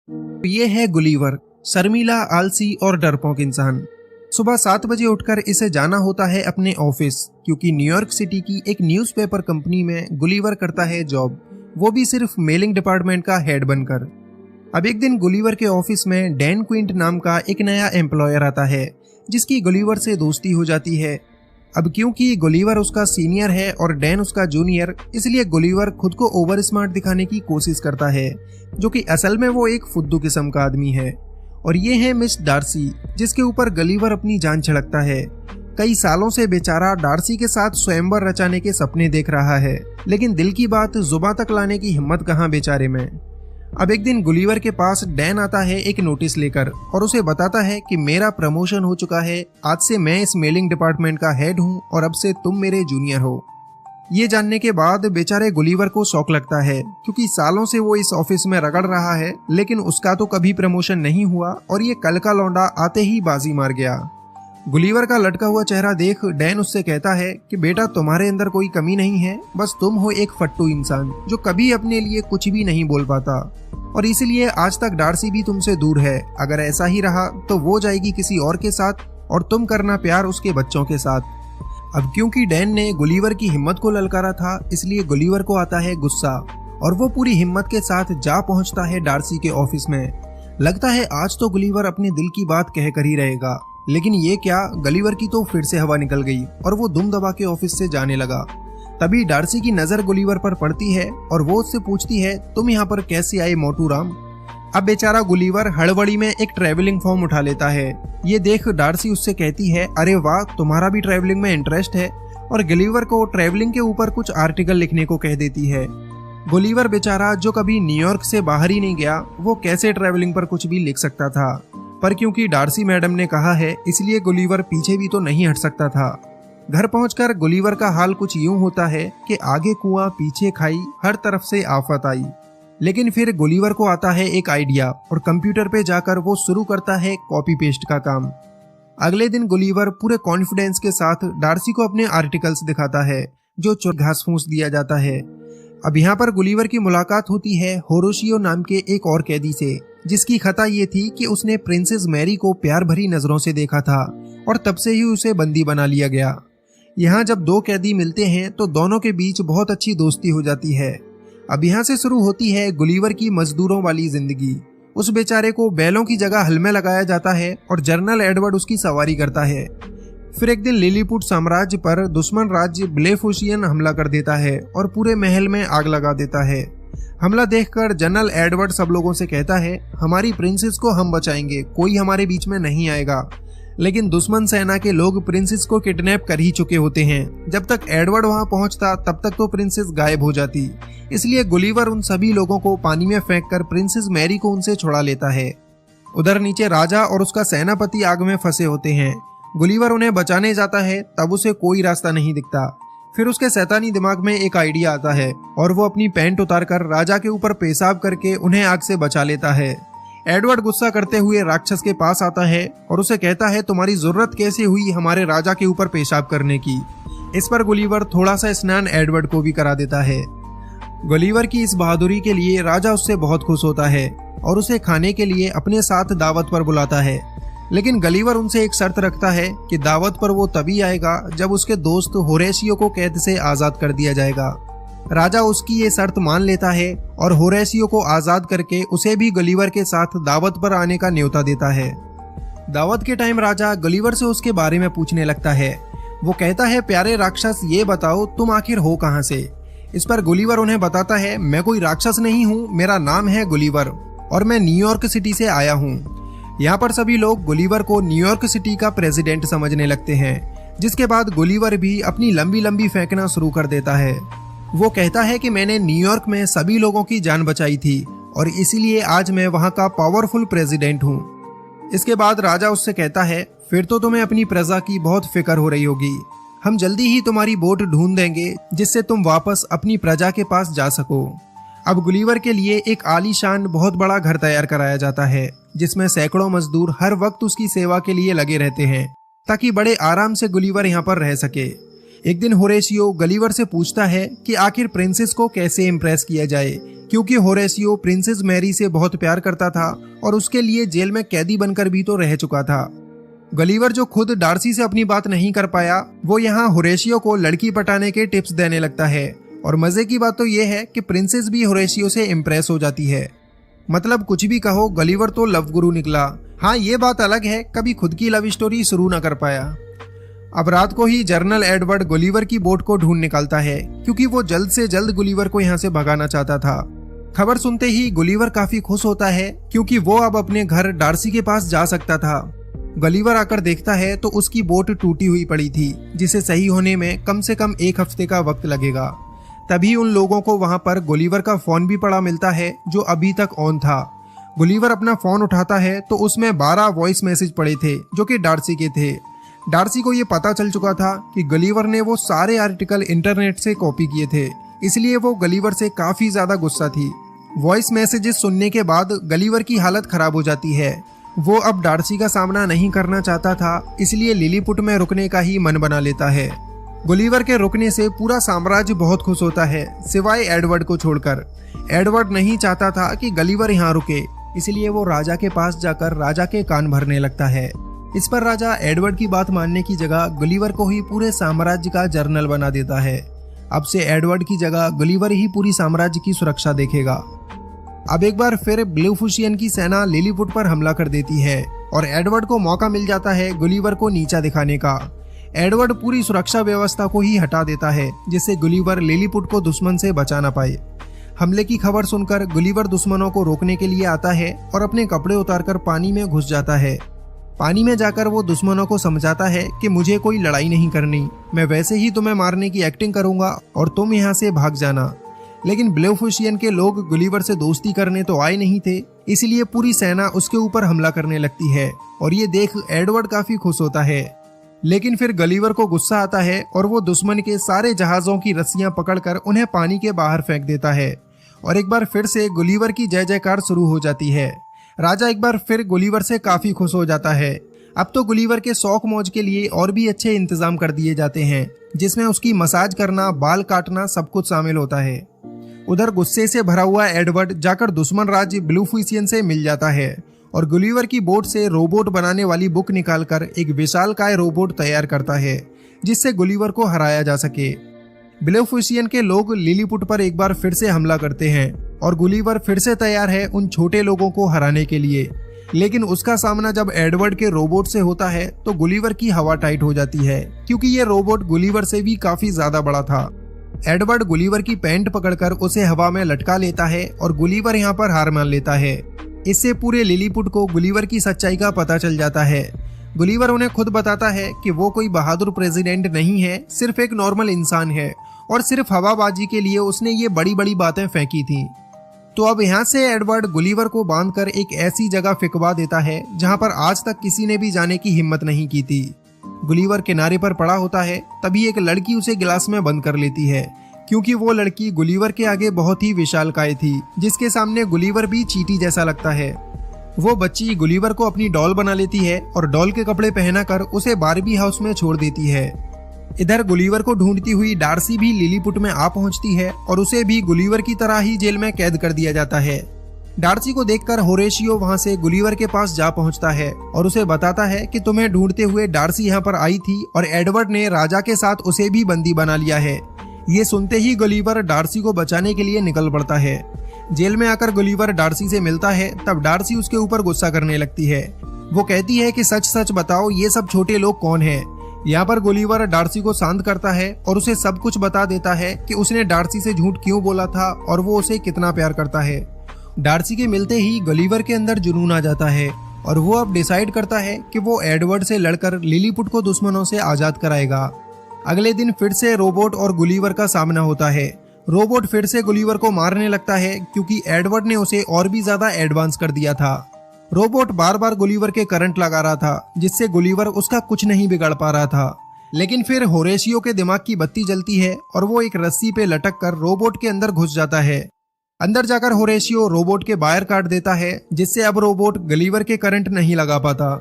ये है गुलीवर, शर्मीला, आलसी और डरपोक इंसान। सुबह 7 बजे उठकर इसे जाना होता है अपने ऑफिस, क्योंकि न्यूयॉर्क सिटी की एक न्यूज़पेपर कंपनी में गुलीवर करता है जॉब, वो भी सिर्फ मेलिंग डिपार्टमेंट का हेड बनकर। अब एक दिन गुलीवर के ऑफिस में डैन क्विंट नाम का एक नया एम्प्लॉयर आता है, जिसकी गुलीवर से दोस्ती हो जाती है। अब क्योंकि गुलीवर उसका सीनियर है और डैन उसका जूनियर, इसलिए गुलीवर खुद को ओवर स्मार्ट दिखाने की कोशिश करता है, जो कि असल में वो एक फुद्दू किस्म का आदमी है। और ये है मिस डार्सी, जिसके ऊपर गुलीवर अपनी जान छिड़कता है। कई सालों से बेचारा डार्सी के साथ स्वयंवर रचाने के सपने देख रहा है, लेकिन दिल की बात जुबां तक लाने की हिम्मत कहाँ बेचारे में। अब एक दिन गुलीवर के पास डैन आता है एक नोटिस लेकर और उसे बताता है कि मेरा प्रमोशन हो चुका है, आज से मैं इस मेलिंग डिपार्टमेंट का हेड हूँ और अब से तुम मेरे जूनियर हो। ये जानने के बाद बेचारे गुलीवर को शौक लगता है, क्योंकि सालों से वो इस ऑफिस में रगड़ रहा है, लेकिन उसका तो कभी प्रमोशन नहीं हुआ और ये कल का लौंडा आते ही बाजी मार गया। गुलीवर का लटका हुआ चेहरा देख डैन उससे कहता है कि बेटा, तुम्हारे अंदर कोई कमी नहीं है, बस तुम हो एक फट्टू इंसान जो कभी अपने लिए कुछ भी नहीं बोल पाता, और इसीलिए आज तक डार्सी भी तुमसे दूर है। अगर ऐसा ही रहा तो वो जाएगी किसी और के साथ और तुम करना प्यार उसके बच्चों के साथ। अब क्योंकि डैन ने गुलीवर की हिम्मत को ललकारा था, इसलिए गुलीवर को आता है गुस्सा और वो पूरी हिम्मत के साथ जा पहुंचता है डार्सी के ऑफिस में। लगता है आज तो गुलीवर अपने दिल की बात कह कर ही रहेगा, लेकिन ये क्या, गुलीवर की तो फिर से हवा निकल गई और वो दुम दबा के ऑफिस से जाने लगा। तभी डार्सी की नजर गुलीवर पर पड़ती है और वो उससे पूछती है, तुम यहाँ पर कैसे आए मोटू राम। अब बेचारा गुलीवर हड़बड़ी में एक ट्रैवलिंग फॉर्म उठा लेता है। ये देख डार्सी उससे कहती है, अरे वाह, तुम्हारा भी ट्रैवलिंग में इंटरेस्ट है, और गुलीवर को ट्रैवलिंग के ऊपर कुछ आर्टिकल लिखने को कह देती है। गुलीवर बेचारा जो कभी न्यूयॉर्क से बाहर ही नहीं गया, वो कैसे ट्रैवलिंग पर कुछ भी लिख सकता था, पर क्योंकि डार्सी मैडम ने कहा है, इसलिए गुलीवर पीछे भी तो नहीं हट सकता था। घर पहुंचकर गुलीवर का हाल कुछ यूं होता है कि आगे कुआं पीछे खाई, हर तरफ से आफत आई। लेकिन फिर गुलीवर को आता है एक आइडिया और कंप्यूटर पे जाकर वो शुरू करता है कॉपी पेस्ट का काम। अगले दिन गुलीवर पूरे कॉन्फिडेंस के साथ डार्सी को अपने आर्टिकल्स दिखाता है, जो घास फूस दिया जाता है। अब यहाँ पर गुलीवर की मुलाकात होती है होरोशियो नाम के एक और कैदी से, जिसकी खता ये थी कि उसने प्रिंसेस मैरी को प्यार भरी नजरों से देखा था और तब से ही उसे बंदी बना लिया गया। यहाँ जब दो कैदी मिलते हैं तो दोनों के बीच बहुत अच्छी दोस्ती हो जाती है। अब यहाँ से शुरू होती है गुलीवर की मजदूरों वाली जिंदगी। उस बेचारे को बैलों की जगह हल में लगाया जाता है और जनरल एडवर्ड उसकी सवारी करता है। फिर एक दिन लिलीपुट साम्राज्य पर दुश्मन राज्य ब्लेफोशियन हमला कर देता है और पूरे महल में आग लगा देता है। हमला देखकर जनरल एडवर्ड सब लोगों से कहता है, हमारी प्रिंसेस को हम बचाएंगे, कोई हमारे बीच में नहीं आएगा। लेकिन दुश्मन सेना के लोग प्रिंसेस को किडनैप कर ही चुके होते हैं। जब तक एडवर्ड वहां पहुंचता तब तक तो प्रिंसेस गायब हो जाती, इसलिए गुलीवर उन सभी लोगों को पानी में फेंककर प्रिंसेस मैरी को उनसे छुड़ा लेता है। उधर नीचे राजा और उसका सेनापति आग में फंसे होते हैं। गुलीवर उन्हें बचाने जाता है, तब उसे कोई रास्ता नहीं दिखता। फिर उसके शैतानी दिमाग में एक आइडिया आता है और वो अपनी पैंट उतारकर राजा के ऊपर पेशाब करके उन्हें आग से बचा लेता है। एडवर्ड गुस्सा करते हुए राक्षस के पास आता है और उसे कहता है, तुम्हारी जरूरत कैसे हुई हमारे राजा के ऊपर पेशाब करने की। इस पर गुलीवर थोड़ा सा स्नान एडवर्ड को भी करा देता है। गुलीवर की इस बहादुरी के लिए राजा उससे बहुत खुश होता है और उसे खाने के लिए अपने साथ दावत पर बुलाता है। लेकिन गुलीवर उनसे एक शर्त रखता है कि दावत पर वो तभी आएगा जब उसके दोस्त होरेशियो को कैद से आजाद कर दिया जाएगा। राजा उसकी ये शर्त मान लेता है और होरेशियो को आजाद करके उसे भी गुलीवर के साथ दावत पर आने का न्योता देता है। दावत के टाइम राजा गुलीवर से उसके बारे में पूछने लगता है। वो कहता है, प्यारे राक्षस, ये बताओ तुम आखिर हो कहाँ से। इस पर गुलीवर उन्हें बताता है, मैं कोई राक्षस नहीं हूँ, मेरा नाम है गुलीवर और मैं न्यूयॉर्क सिटी से आया हूँ। यहाँ पर सभी लोग गुलीवर को न्यूयॉर्क सिटी का प्रेसिडेंट समझने लगते हैं, जिसके बाद गुलीवर भी अपनी लंबी लंबी फेंकना शुरू कर देता है। वो कहता है कि मैंने न्यूयॉर्क में सभी लोगों की जान बचाई थी और इसीलिए आज मैं वहाँ का पावरफुल प्रेसिडेंट हूँ। इसके बाद राजा उससे कहता है, फिर तो तुम्हें अपनी प्रजा की बहुत फिक्र हो रही होगी। हम जल्दी ही तुम्हारी बोट ढूंढ देंगे जिससे तुम वापस अपनी प्रजा के पास जा सको। अब गुलीवर के लिए एक आलीशान बहुत बड़ा घर तैयार कराया जाता है, जिसमें सैकड़ों मजदूर हर वक्त उसकी सेवा के लिए लगे रहते हैं, ताकि बड़े आराम से गुलीवर यहाँ पर रह सके। एक दिन होरेशियो गलीवर से पूछता है कि आखिर प्रिंसेस को कैसे इम्प्रेस किया जाए, क्योंकि होरेशियो प्रिंसेस मैरी से बहुत प्यार करता था और उसके लिए जेल में कैदी बनकर भी तो रह चुका था। गलीवर जो खुद डार्सी से अपनी बात नहीं कर पाया, वो यहाँ होरेशियो को लड़की पटाने के टिप्स देने लगता है। और मजे की बात तो ये है कि प्रिंसेस भी होरेशियो से इम्प्रेस हो जाती है। मतलब कुछ भी कहो, गलीवर तो लव गुरु निकला। हाँ, ये बात अलग है कभी खुद की लव स्टोरी शुरू ना कर पाया। अब रात को ही जनरल एडवर्ड गुलिवर की बोट को ढूंढ निकालता है, क्योंकि वो जल्द से जल्द गुलिवर को यहाँ से भगाना चाहता था। खबर सुनते ही गुलिवर काफी खुश होता है, क्योंकि वो अब अपने घर डार्सी के पास जा सकता था। गुलिवर आकर देखता है तो उसकी बोट टूटी हुई पड़ी थी, जिसे सही होने में कम से कम 1 हफ्ते का वक्त लगेगा। तभी उन लोगों को वहां पर गुलिवर का फोन भी पड़ा मिलता है, जो अभी तक ऑन था। गुलिवर अपना फोन उठाता है तो उसमें 12 वॉइस मैसेज पड़े थे, जो कि डार्सी के थे। डार्सी को ये पता चल चुका था कि गलीवर ने वो सारे आर्टिकल इंटरनेट से कॉपी किए थे, इसलिए वो गलीवर से काफी ज्यादा गुस्सा थी। वॉइस मैसेजेस सुनने के बाद गलीवर की हालत खराब हो जाती है। वो अब डार्सी का सामना नहीं करना चाहता था, इसलिए लिलीपुट में रुकने का ही मन बना लेता है। गुलिवर के रुकने से पूरा साम्राज्य बहुत खुश होता है, सिवाय एडवर्ड को छोड़कर। एडवर्ड नहीं चाहता था कि गलीवर यहाँ रुके, इसलिए वो राजा के पास जाकर राजा के कान भरने लगता है। इस पर राजा एडवर्ड की बात मानने की जगह गुलिवर को ही पूरे साम्राज्य का जनरल बना देता है। अब से एडवर्ड की जगह गुलिवर ही पूरी साम्राज्य की सुरक्षा देखेगा। अब एक बार फिर ब्लूफुशियन की सेना लिलीपुट पर हमला कर देती है और एडवर्ड को मौका मिल जाता है गुलिवर को नीचा दिखाने का। एडवर्ड पूरी सुरक्षा व्यवस्था को ही हटा देता है, जिससे गुलिवर लिलीपुट को दुश्मन से बचा ना पाए। हमले की खबर सुनकर गुलिवर दुश्मनों को रोकने के लिए आता है और अपने कपड़े उतारकर पानी में घुस जाता है। पानी में जाकर वो दुश्मनों को समझाता है कि मुझे कोई लड़ाई नहीं करनी, मैं वैसे ही तुम्हें मारने की एक्टिंग करूंगा और तुम यहाँ से भाग जाना। लेकिन ब्लूफुशियन के लोग गुलिवर से दोस्ती करने तो आए नहीं थे, इसलिए पूरी सेना उसके ऊपर हमला करने लगती है और ये देख एडवर्ड काफी खुश होता है। लेकिन फिर गलीवर को गुस्सा आता है और वो दुश्मन के सारे जहाजों की रस्सियां पकड़कर उन्हें पानी के बाहर फेंक देता है और एक बार फिर से गुलिवर की जय जयकार शुरू हो जाती है। राजा एक बार फिर गुलिवर से काफी खुश हो जाता है। अब तो गुलिवर के शौक मौज के लिए और भी अच्छे इंतजाम कर दिए जाते हैं, जिसमें उसकी मसाज करना, बाल काटना सब कुछ शामिल होता है। उधर गुस्से से भरा हुआ एडवर्ड जाकर दुश्मन राज्य ब्लूफुशियन से मिल जाता है और गुलिवर की बोट से रोबोट बनाने वाली बुक निकालकर एक विशालकाय रोबोट तैयार करता है, जिससे गुलिवर को हराया जा सके। ब्लूफुशियन के लोग लिलीपुट पर एक बार फिर से हमला करते हैं और गुलिवर फिर से तैयार है उन छोटे लोगों को हराने के लिए। लेकिन उसका सामना जब एडवर्ड के रोबोट से होता है तो गुलिवर की हवा टाइट हो जाती है, क्योंकि ये रोबोट गुलिवर से भी काफी ज्यादा बड़ा था। एडवर्ड गुलिवर की पैंट पकड़कर उसे हवा में लटका लेता है और गुलिवर यहाँ पर हार मान लेता है। इससे पूरे लिलीपुट को गुलिवर की सच्चाई का पता चल जाता है। गुलिवर उन्हें खुद बताता है कि वो कोई बहादुर प्रेसिडेंट नहीं है, सिर्फ एक नॉर्मल इंसान है और सिर्फ हवाबाजी के लिए उसने ये बड़ी बड़ी बातें फेंकी थी। तो अब यहाँ से एडवर्ड गुलिवर को बांधकर एक ऐसी जगह फिकवा देता है जहाँ पर आज तक किसी ने भी जाने की हिम्मत नहीं की थी। गुलिवर किनारे पर पड़ा होता है, तभी एक लड़की उसे गिलास में बंद कर लेती है, क्योंकि वो लड़की गुलिवर के आगे बहुत ही विशालकाय थी, जिसके सामने गुलिवर भी चींटी जैसा लगता है। वो बच्ची गुलिवर को अपनी डॉल बना लेती है और डॉल के कपड़े पहनाकर उसे बारबी हाउस में छोड़ देती है। इधर गुलिवर को ढूंढती हुई डार्सी भी लिलीपुट में आ पहुंचती है और उसे भी गुलिवर की तरह ही जेल में कैद कर दिया जाता है। डार्सी को देखकर होरेशियो वहां से गुलिवर के पास जा पहुंचता है और उसे बताता है कि तुम्हें ढूंढते हुए डार्सी यहाँ पर आई थी और एडवर्ड ने राजा के साथ उसे भी बंदी बना लिया है। ये सुनते ही गुलिवर डार्सी को बचाने के लिए निकल पड़ता है। जेल में आकर गुलिवर डार्सी से मिलता है, तब डार्सी उसके ऊपर गुस्सा करने लगती है। वो कहती है कि सच सच बताओ, ये सब छोटे लोग कौन हैं? यहाँ पर गुलिवर डार्सी को शांत करता है और उसे सब कुछ बता देता है कि उसने डार्सी से झूठ क्यों बोला था और वो उसे कितना प्यार करता है। डार्सी के मिलते ही गुलिवर के अंदर जुनून आ जाता है और वो अब डिसाइड करता है कि वो एडवर्ड से लड़कर लिलीपुट को दुश्मनों से आजाद कराएगा। अगले दिन फिर से रोबोट और गुलिवर का सामना होता है। रोबोट फिर से गुलिवर को मारने लगता है, क्योंकि एडवर्ड ने उसे और भी ज्यादा एडवांस कर दिया था। रोबोट बार बार गुलिवर के करंट लगा रहा था, जिससे गुलिवर उसका कुछ नहीं बिगाड़ पा रहा था। लेकिन फिर होरेशियो के दिमाग की बत्ती जलती है और वो एक रस्सी पे लटक कर रोबोट के अंदर घुस जाता है। अंदर जाकर होरेशियो रोबोट के वायर काट देता है, जिससे अब रोबोट गुलिवर के करंट नहीं लगा पाता।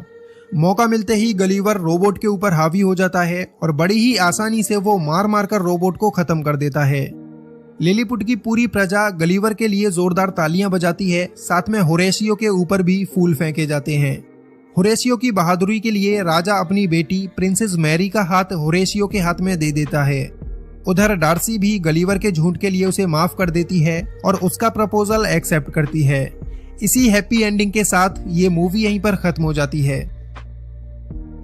मौका मिलते ही गलीवर रोबोट के ऊपर हावी हो जाता है और बड़ी ही आसानी से वो मार मार कर रोबोट को खत्म कर देता है। लिलीपुट की पूरी प्रजा गलीवर के लिए जोरदार तालियां बजाती है, साथ में होरेशियो के ऊपर भी फूल फेंके जाते हैं। होरेशियो की बहादुरी के लिए राजा अपनी बेटी प्रिंसेस मैरी का हाथ होरेशियो के हाथ में दे देता है। उधर डार्सी भी गलीवर के झूठ के लिए उसे माफ कर देती है और उसका प्रपोजल एक्सेप्ट करती है। इसी हैप्पी एंडिंग के साथ ये मूवी यहीं पर खत्म हो जाती है।